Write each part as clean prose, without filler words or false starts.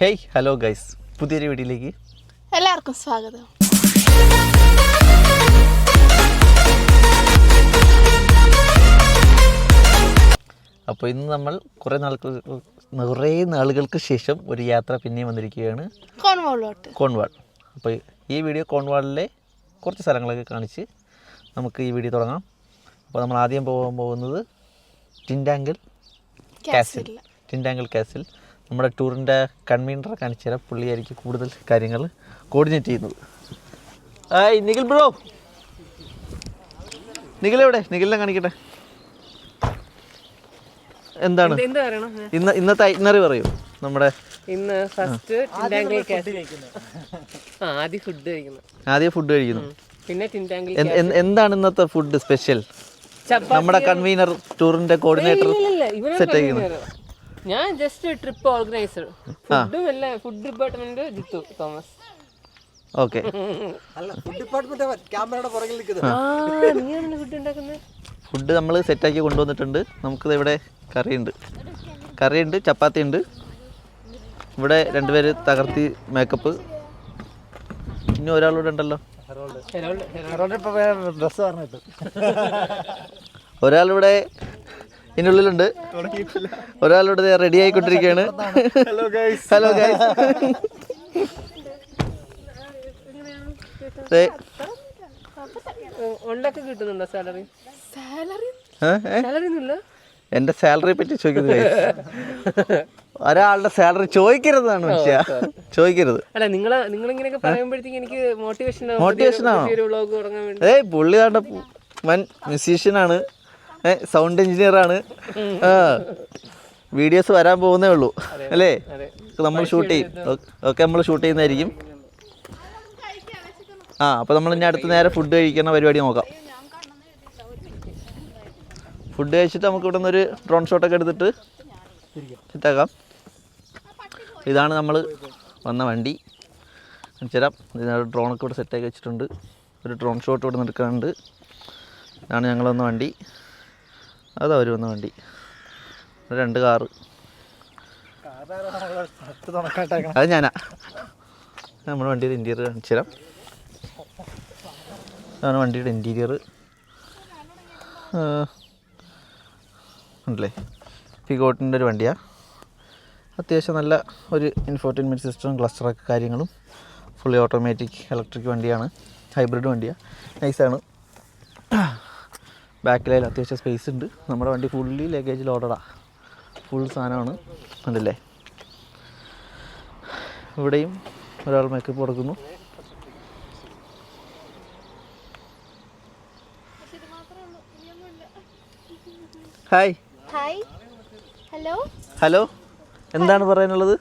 Hey hello guys, പുതിയൊരു വീഡിയോയിലേക്ക് എല്ലാവർക്കും സ്വാഗതം. അപ്പോൾ ഇന്ന് നമ്മൾ കുറേ നാളുകൾക്ക് ശേഷം ഒരു യാത്ര പിന്നെയും വന്നിരിക്കുകയാണ്, കോൺവാൾ. അപ്പോൾ ഈ വീഡിയോ കോൺവാളിലെ കുറച്ച് സ്ഥലങ്ങളൊക്കെ കാണിച്ച് നമുക്ക് ഈ വീഡിയോ തുടങ്ങാം. അപ്പോൾ നമ്മൾ ആദ്യം പോകാൻ പോകുന്നത് ടിൻഡാങ്കിൾ കാസിൽ. നമ്മുടെ ടൂറിൻ്റെ കൺവീനറെ കാണിച്ചു തരാം. പുള്ളിയായിരിക്കും കൂടുതൽ കാര്യങ്ങൾ കോർഡിനേറ്റ് ചെയ്യുന്നത്. ഹായ് നിഖിൽ ബ്രോ, നിഖിലെവിടെ? നിഖിലിനെ കാണിക്കട്ടെ. എന്താണ് ഇന്നത്തെ ഐറ്റിനറി പറയൂ. നമ്മുടെ ഇന്ന് ഫസ്റ്റ് ആദ്യം ഫുഡ് കഴിക്കുന്നു. പിന്നെ എന്താണ് ഇന്നത്തെ ഫുഡ് സ്പെഷ്യൽ? നമ്മുടെ കൺവീനർ ടൂറിന്റെ കോർഡിനേറ്റർ സെറ്റ് ചെയ്യുന്നത്. ഞാൻ ജസ്റ്റ് ട്രിപ്പ് ഓർഗനൈസർ. ഫുഡും അല്ല, food department Jithu Thomas. Okay, food നമ്മൾ സെറ്റാക്കി കൊണ്ടുവന്നിട്ടുണ്ട്. നമുക്കിത് ഇവിടെ കറിയുണ്ട്, ചപ്പാത്തി ഉണ്ട്. ഇവിടെ രണ്ടുപേര് തകർത്തി മേക്കപ്പ്. ഇനി ഒരാളൂടെ ഉണ്ടല്ലോ, ഒരാളിവിടെ ഇതിനുള്ളിലുണ്ട്. ഒരാളിവിടെ റെഡി ആയിക്കൊണ്ടിരിക്കുകയാണ്. Hello guys. കിട്ടുന്നുണ്ടോ സാലറി? എന്റെ സാലറിയെ പറ്റി ചോദിക്കുന്നത് ഒരാളുടെ സാലറി ചോദിക്കരുതാണ് മനുഷ്യ, ചോദിക്കരുത്. അല്ല, നിങ്ങളിങ്ങനെയൊക്കെ പറയുമ്പോഴത്തേക്ക് എനിക്ക് മോട്ടിവേഷനാണോ? പുള്ളി താണ്ട വൻ മ്യൂസീഷ്യനാണ്, സൗണ്ട് എഞ്ചിനീയറാണ്. വീഡിയോസ് വരാൻ പോകുന്നേ ഉള്ളൂ അല്ലേ? നമ്മൾ ഷൂട്ട് ചെയ്യും. ഓക്കെ, നമ്മൾ ഷൂട്ട് ചെയ്യുന്നതായിരിക്കും. അപ്പോൾ നമ്മൾ ഇനി അടുത്ത് നേരെ ഫുഡ് കഴിക്കുന്ന പരിപാടി നോക്കാം. ഫുഡ് കഴിച്ചിട്ട് നമുക്ക് ഇവിടെ നിന്നൊരു ഡ്രോൺ ഷോട്ടൊക്കെ എടുത്തിട്ട് സെറ്റാക്കാം. ഇതാണ് നമ്മൾ വന്ന വണ്ടി. കാണിച്ചുതരാം. ഇതിനൊരു ഡ്രോണൊക്കെ ഇവിടെ സെറ്റാക്കി വെച്ചിട്ടുണ്ട്. ഒരു ഡ്രോൺ ഷോട്ട് ഇവിടെ നിന്ന് എടുക്കാനുണ്ട്. ഇതാണ് ഞങ്ങൾ വന്ന വണ്ടി. അതാ അവർ വന്ന വണ്ടി. 2 കാറ്. അത് ഞാനാ. നമ്മുടെ വണ്ടിയുടെ ഇൻറ്റീരിയർ കാണിച്ചു തരാം. അതാണ് വണ്ടിയുടെ ഇൻറ്റീരിയർ. ഉണ്ടല്ലേ, ഫിഗോട്ടിൻ്റെ ഒരു വണ്ടിയാണ്. അത്യാവശ്യം നല്ല ഒരു ഇൻഫോർടൈൻമെൻറ്റ് സിസ്റ്റം, ക്ലസ്റ്ററൊക്കെ കാര്യങ്ങളും. ഫുള്ളി ഓട്ടോമാറ്റിക് ഇലക്ട്രിക് വണ്ടിയാണ്, ഹൈബ്രിഡ് വണ്ടിയാണ്. നൈസാണ്. ബാക്കിലായാലും അത്യാവശ്യം സ്പേസ് ഉണ്ട്. നമ്മുടെ വണ്ടി ഫുള്ളി ലഗേജ് ലോഡഡാണ്, ഫുൾ സാധനമാണ്. ഉണ്ടല്ലേ, ഇവിടെയും ഒരാൾ മേക്കപ്പ് കൊടുക്കുന്നു. ഹായ്. ഹലോ, എന്താണ് പറയാനുള്ളത്?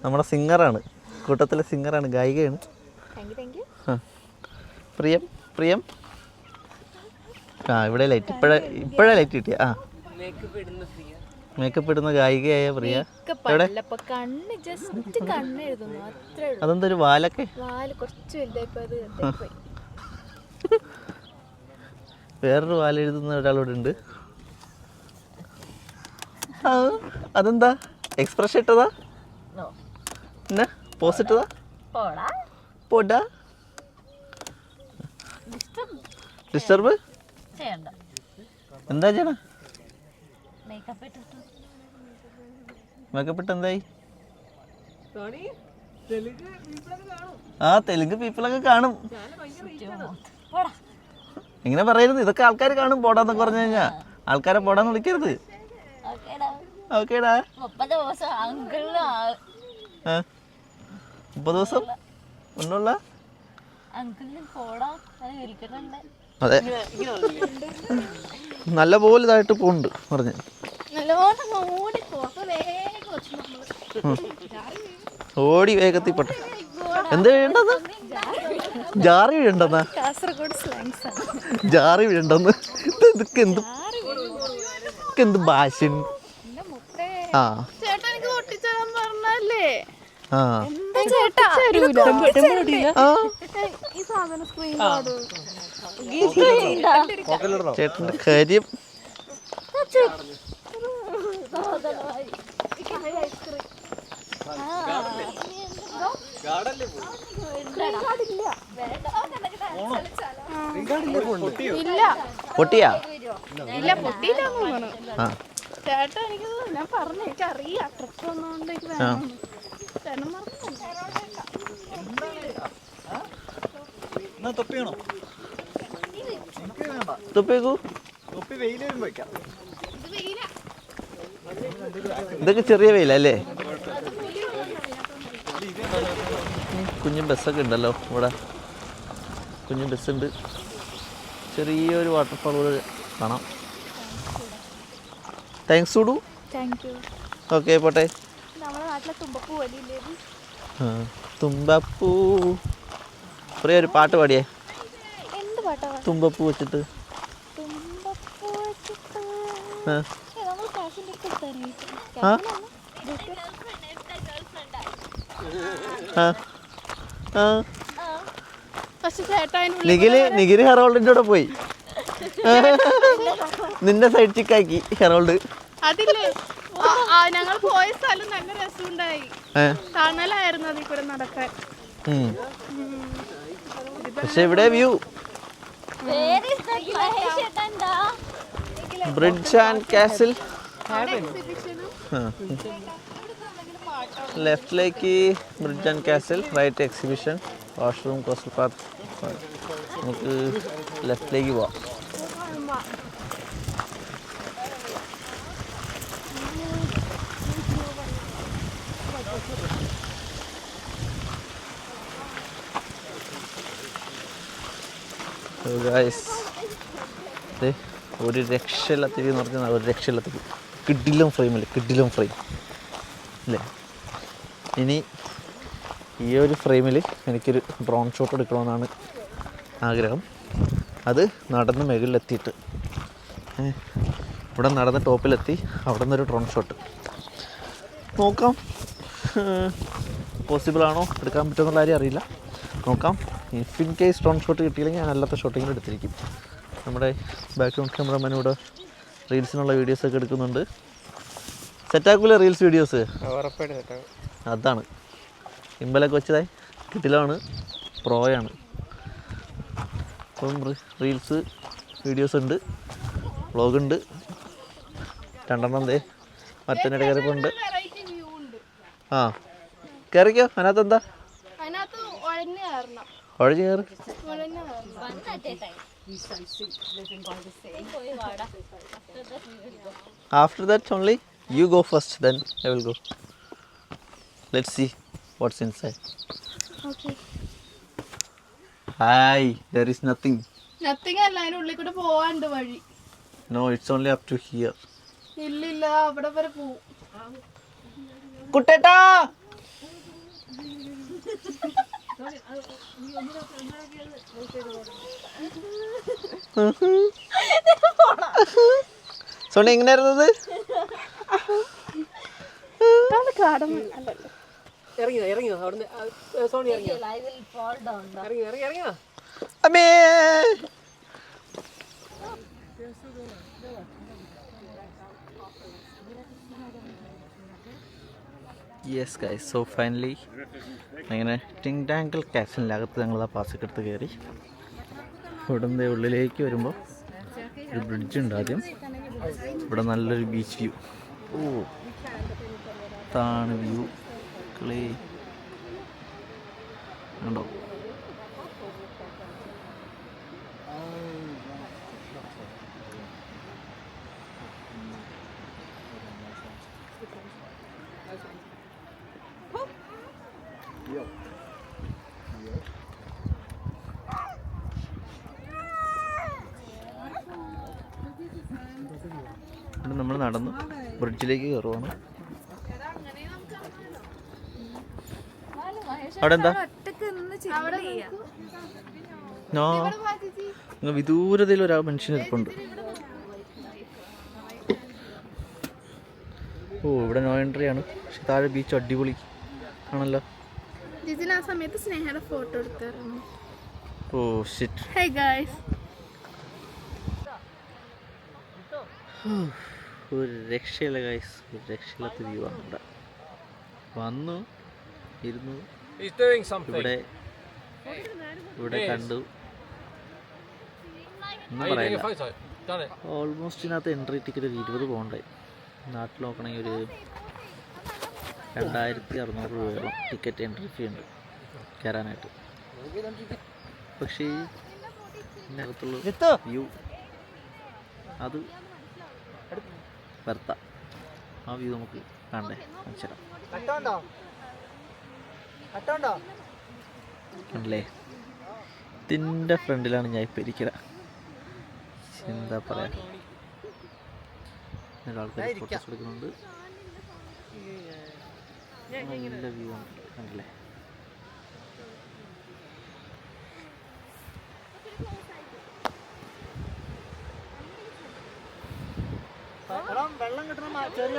നമ്മുടെ സിംഗറാണ്, കൂട്ടത്തിലെ സിംഗറാണ്, ഗായികയാണ്. പ്രിയം. ഇവിടെ ലൈറ്റ് ഇപ്പോഴേ ലൈറ്റ് കിട്ടിയ. മേക്കപ്പ് ഇടുന്ന ഗായികയായ പ്രിയ. എവിടെ? അതെന്തൊരു വാലൊക്കെ. വേറൊരു വാല എഴുതുന്ന ഒരാളോട് ഉണ്ട്. അതെന്താ എക്സ്പ്രഷൻ ഇട്ടതാ? എന്നാ പോസ് ഇട്ടതാ? പോടാ. ഡിസ്റ്റർബ് എന്താ ചെയ്യണ? മേക്കപ്പ് ഇട്ട് എന്തായി? തെലുങ്ക് പീപ്പിളൊക്കെ കാണും. ഇങ്ങനെ പറയരുത്, ഇതൊക്കെ ആൾക്കാർ കാണും. പോടാന്നൊക്കെ പറഞ്ഞു കഴിഞ്ഞാൽ ആൾക്കാരെ പോടാന്ന് വിളിക്കരുത്. ഓക്കേടാ. 30 ദിവസം ഒന്നുള്ള. അതെ, നല്ല പോലെ ഇതായിട്ട് പോകുന്നുണ്ട് പറഞ്ഞ്. ഓടി വേഗത്തിൽ പെട്ടെ. എന്ത് വീഴണ്ടെന്ന്? ജാറി വീഴണ്ടെന്നാ? ജാറി വീഴണ്ടെന്ന്? ഇതൊക്കെ എന്ത് ഭാഷ? ചേട്ടന്റെ കാര്യം പൊട്ടിയാ? ഇല്ല പൊട്ടിയില്ലാന്ന് തോന്നുന്നു. ആ ചേട്ടാ എനിക്ക് ഞാൻ പറഞ്ഞു എനിക്കറിയാം ട്രിപ്പ് വന്നോണ്ട് എനിക്ക് വേണം. ചേട്ടൻ പറഞ്ഞു തൊപ്പിയേക്കൂ. ഇത് വെയിലാ. ഇതൊക്കെ ചെറിയ വെയിലല്ലേ? കുഞ്ഞു ബസ്സൊക്കെ ഉണ്ടല്ലോ ഇവിടെ. കുഞ്ഞു ബസ്സുണ്ട്. ചെറിയൊരു വാട്ടർഫാൾ പോലെ കാണാം. Thanks too. Thank you. Okay പോട്ടെ. നമ്മുടെ നാട്ടിലെ തുമ്പപ്പൂ വലിയില്ലേ? തുമ്പപ്പൂ. കുറേ ഒരു പാട്ട് പാടിയേ. എന്ത് പാട്ടാ? തുമ്പപ്പൂ വെച്ചിട്ട്. തുമ്പപ്പൂ വെച്ചിട്ട് ആ നമ്മൾ കാശിൻ്റെ ആ ആ ആ പക്ഷെ ചേട്ടാ നിഖില് ഹെറോൾഡിൻ്റെ കൂടെ പോയി. നിന്റെ സൈഡ് ചിക്കാക്കി ഹെറോൾഡ്. അതില്ലേ ഞങ്ങൾ പോയ സ്ഥലം നല്ല രസമുണ്ടായി. തണലായിരുന്നു അതിൽ കൂടെ നടക്കാൻ. പക്ഷെ ഇവിടെ വ്യൂ ബ്രിഡ്ജ് ആൻഡ് കാസിൽ. ലെഫ്റ്റിലേക്ക് bridge and castle, right exhibition, washroom, coastal park. നമുക്ക് ലെഫ്റ്റിലേക്ക് പോവാം. ഒരു രക്ഷയില്ലാത്ത എന്ന് പറഞ്ഞാൽ ഒരു രക്ഷയില്ലാത്ത കിഡിലും ഫ്രെയിമല്ലേ, കിഡിലും ഫ്രെയിം അല്ലേ. ഇനി ഈ ഒരു ഫ്രെയിമിൽ എനിക്കൊരു ഡ്രോൺ ഷോട്ട് എടുക്കണമെന്നാണ് ആഗ്രഹം. അത് നടന്ന് മുകളിലെത്തിയിട്ട് ഇവിടെ നടന്ന് ടോപ്പിലെത്തി അവിടെ നിന്നൊരു ഡ്രോൺ ഷോട്ട് നോക്കാം. പോസിബിളാണോ, എടുക്കാൻ പറ്റുമെന്നുള്ള കാര്യം അറിയില്ല. നോക്കാം. If in case drone shot കിട്ടിയില്ലെങ്കിൽ ഞാൻ അല്ലാത്ത ഷോട്ടിങ്ങിൽ എടുത്തിരിക്കും. നമ്മുടെ ബാക്ക്ഗ്രൗണ്ട് ക്യാമറമാൻ ഇവിടെ റീൽസിനുള്ള വീഡിയോസൊക്കെ എടുക്കുന്നുണ്ട്. സെറ്റാക്കൂല റീൽസ് വീഡിയോസ്? അതാണ് ഇമ്പലൊക്കെ വെച്ചതായി കിട്ടിലാണ്, പ്രോയാണ്. അപ്പം റീൽസ് വീഡിയോസ് ഉണ്ട്, വ്ളോഗുണ്ട്. 2 മറ്റൊന്നിടെ കയറിപ്പോണ്ട്. ആ കയറിക്കോ. അതിനകത്ത് എന്താ? ഒഴഞ്ഞ് കയറി. After that only you go first, then I will go. Let's see what's inside. Okay. Hi, there is nothing. Nothing അല്ല, അതിന്റെ ഉള്ളിൽ കൂടെ പോവാണ്ട് വഴി. No, it's only up to here. ഇല്ലില്ല, അവിടെ വരെ പോവും. കുട്ടേട്ടാ സോണി എങ്ങനെയായിരുന്നത്? ഇറങ്ങിയോ അവിടുന്ന് സോണി ഇറങ്ങിയോ? അമ്മേ യെസ് ഗൈസ്, സോ ഫൈനലി അങ്ങനെ ടിങ് ടാങ്കിൾ കാസിലിനകത്ത് ഞങ്ങൾ ആ പാസ്സൊക്കെ എടുത്ത് കയറി. ഇവിടുന്ന് ഉള്ളിലേക്ക് വരുമ്പോൾ ഒരു ബ്രിഡ്ജ് ഉണ്ട്. ആദ്യം ഇവിടെ നല്ലൊരു ബീച്ച് വ്യൂ. ഓ താണ് വ്യൂ. ക്ലേ ഉണ്ടോ? ഇവിടെ നമ്മൾ നടന്നു ബ്രിഡ്ജിലേക്ക് കയറുവാണ്. അവിടെ എന്താ വിദൂരതയിൽ ഒരാൾ മനുഷ്യൻ ഇരിപ്പുണ്ട്. ഓ ഇവിടെ നോ എൻട്രി ആണ്. പക്ഷെ താഴെ ബീച്ച് അടിപൊളി ആണല്ലോ. ആ സമയത്ത് സ്നേഹയുടെ ഫോട്ടോ എടുത്തായിരുന്നു. Oh shit. ഹേ ഗൈസ്, ഒരു രക്ഷയില്ല ഗൈസ്, ഒരു രക്ഷയില്ലാത്ത വ്യൂ ആണ് ഇവിടെ. വന്നു ഇരുന്നു ഇവിടെ കണ്ടു. ഒന്നും പറയില്ല. ഓൾമോസ്റ്റ് ഇതിനകത്ത് എൻട്രി ടിക്കറ്റ് ഒരു 20 പൗണ്ട്. നാട്ടിൽ നോക്കണമെങ്കിൽ ഒരു 2600 രൂപയോളം ടിക്കറ്റ് എൻട്രി ഫീ ഉണ്ട് കയറാനായിട്ട്. പക്ഷേ ഇതിനകത്തുള്ള വ്യൂ അത് വർത്ത. ആ വ്യൂ നമുക്ക് കാണണ്ടേ, മനസ്സിലാക്കാം. അല്ലേ, ഇതിൻ്റെ ഫ്രണ്ടിലാണ് ഞാൻ ഇപ്പം ഇരിക്കുക. എന്താ പറയാ, ആൾക്കാർ ഫോട്ടോസ് എടുക്കുന്നുണ്ട്. നല്ല വ്യൂ ആണ്, കണ്ടില്ലേ. വെള്ളം കിട്ടണം, ചെറിയ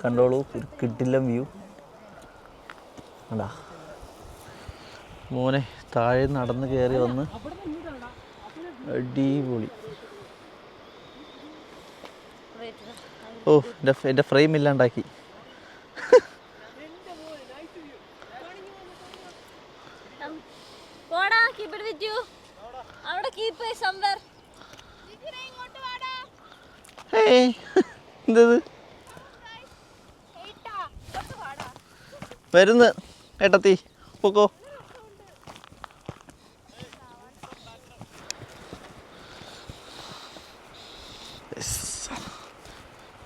കണ്ടോളൂ, ഒരു കിട്ടില്ല വ്യൂ. അതാ മോനെ താഴെ നടന്ന് കയറി വന്ന് അടിപൊളി. ഓ, എൻ്റെ ഫ്രെയിം ഇല്ലാണ്ടാക്കി. എന്തത് വരുന്ന് ഏട്ടത്തി, പോക്കോ.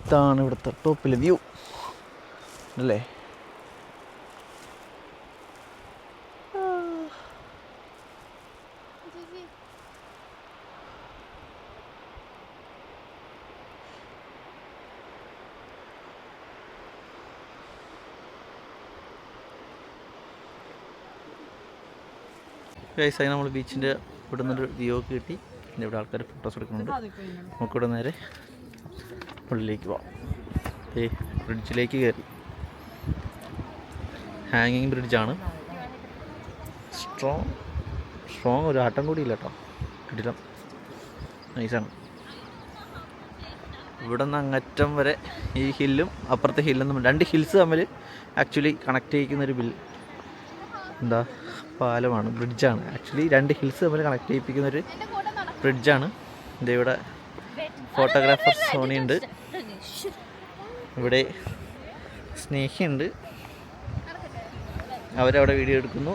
ഇതാണ് ഇവിടുത്തെ ടോപ്പിലെ വ്യൂ അല്ലേ. ഗൈസ്, നമ്മൾ ബീച്ചിൻ്റെ ഇവിടെ നിന്നൊരു വ്യൂ ഒക്കെ കിട്ടി. പിന്നെ ഇവിടെ ആൾക്കാർ ഫോട്ടോസ് എടുക്കുന്നുണ്ട്. നമുക്കിവിടെ നേരെ ഉള്ളിലേക്ക് പോവാം. ബ്രിഡ്ജിലേക്ക് കയറി. ഹാങ്ങിങ് ബ്രിഡ്ജാണ്. സ്ട്രോങ് ഒരു ആട്ടം കൂടി ഇല്ല കേട്ടോ, കിട്ടില്ല, നൈസാണ്. ഇവിടെ നിന്ന് അങ്ങറ്റം വരെ ഈ ഹില്ലും അപ്പുറത്തെ ഹില്ലും തമ്മിൽ, 2 ഹിൽസ് തമ്മിൽ ആക്ച്വലി കണക്ട് ചെയ്യിക്കുന്നൊരു എന്താ പാലമാണ്, ബ്രിഡ്ജാണ്. ആക്ച്വലി 2 ഹിൽസ് തമ്മിൽ കണക്ട് ചെയ്യിപ്പിക്കുന്നൊരു ബ്രിഡ്ജാണ്. ഇവിടെ ഫോട്ടോഗ്രാഫർ സോണി ഉണ്ട്, ഇവിടെ സ്നേഹിയുണ്ട്, അവരവിടെ വീഡിയോ എടുക്കുന്നു.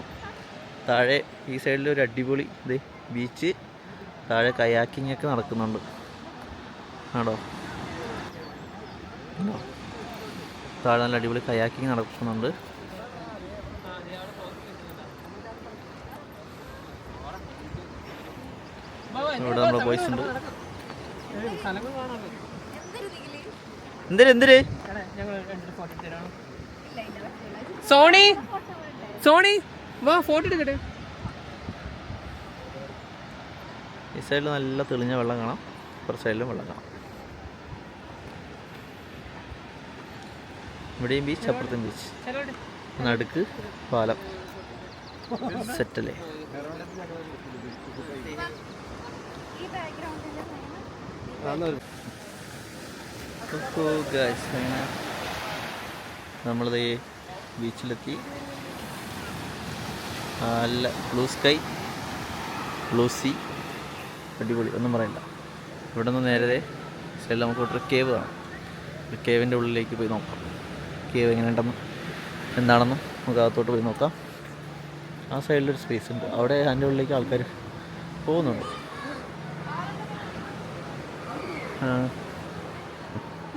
താഴെ ഈ സൈഡിൽ ഒരു അടിപൊളി ബീച്ച്, താഴെ കയാക്കിംഗ് ഒക്കെ നടക്കുന്നുണ്ട്. ആണോ, താഴെ നല്ല അടിപൊളി കയാക്കിംഗ് നടക്കുന്നുണ്ട്. ഇവിടെ നമ്മളെ ബോയ്സ് ഉണ്ട്. എന്തിന് സോണി സോണി വാ ഫോട്ടോ എടുക്കട്ടെ. ഈ സൈഡിൽ നല്ല തെളിഞ്ഞ വെള്ളം കാണാം, ഇപ്പുറ സൈഡിലും വെള്ളം കാണാം. ഇവിടെയും ബീച്ച്, അപ്പുറത്തും ബീച്ച്, നടുക്ക് പാലം. സെറ്റല്ലേ. നമ്മളിത് ബീച്ചിലെത്തി. നല്ല ബ്ലൂ സ്കൈ, ബ്ലൂ സീ, അടിപൊളി, ഒന്നും പറയില്ല. ഇവിടെ നിന്ന് നേരെ സൈഡിൽ നമുക്ക് ഒരു കേവ് കാണാം. ഒരു കേവിൻ്റെ ഉള്ളിലേക്ക് പോയി നോക്കാം. കേവ് എങ്ങനെയുണ്ടെന്ന് എന്താണെന്നും നമുക്ക് അകത്തോട്ട് പോയി നോക്കാം. ആ സൈഡിലൊരു സ്പേസ് ഉണ്ട്, അവിടെ അതിൻ്റെ ഉള്ളിലേക്ക് ആൾക്കാർ പോകുന്നുണ്ട്.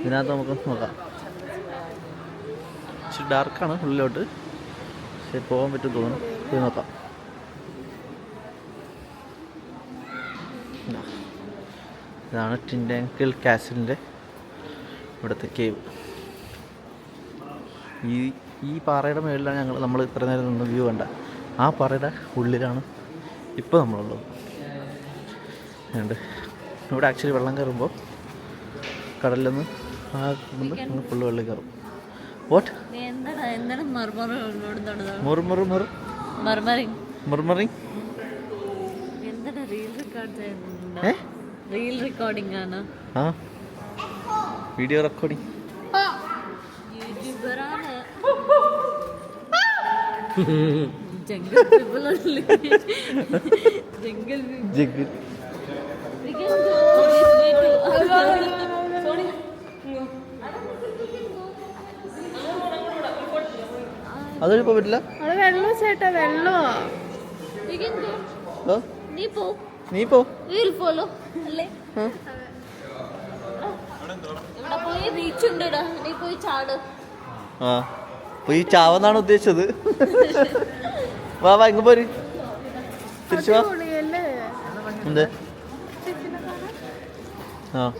ഇതിനകത്ത് നമുക്ക് നോക്കാം. ഇച്ചിരി ഡാർക്കാണ് ഉള്ളിലോട്ട്, പക്ഷെ പോകാൻ പറ്റും തോന്നുന്നു. പോയി നോക്കാം. ഇതാണ് ടിൻഡാങ്കിൾ കാസിലിൻ്റെ ഇവിടുത്തെ കേവ്. ഈ പാറയുടെ മുകളിലാണ് നമ്മൾ ഇത്ര നേരം നിന്ന് വ്യൂ കണ്ട. ആ പാറയുടെ ഉള്ളിലാണ് ഇപ്പോൾ നമ്മളുള്ളത്. അതുകൊണ്ട് ഇവിടെ ആക്ച്വലി വെള്ളം കയറുമ്പോൾ കടലിൽ നിന്ന് ഫുള്ള് വെള്ളം കയറും. വാട്ട് മുർമറിങ് റീൽ റെക്കോർഡിംഗ് ആണ്. ആ വീഡിയോ റെക്കോർഡിങ്. അതൊഴിപ്പോ പറ്റില്ല. അത് വെള്ളോ ചേട്ടാ, വെള്ളോ. നീ പോ. ആ പോയി ചാവെന്നാണ് ഉദ്ദേശിച്ചത്. വാ വാ ഇങ്ങ് പോര്, തിരിച്ചു വാ. പൊളിയല്ലേ? എന്ത്? ചേച്ചിനെ കാണാൻ. ആ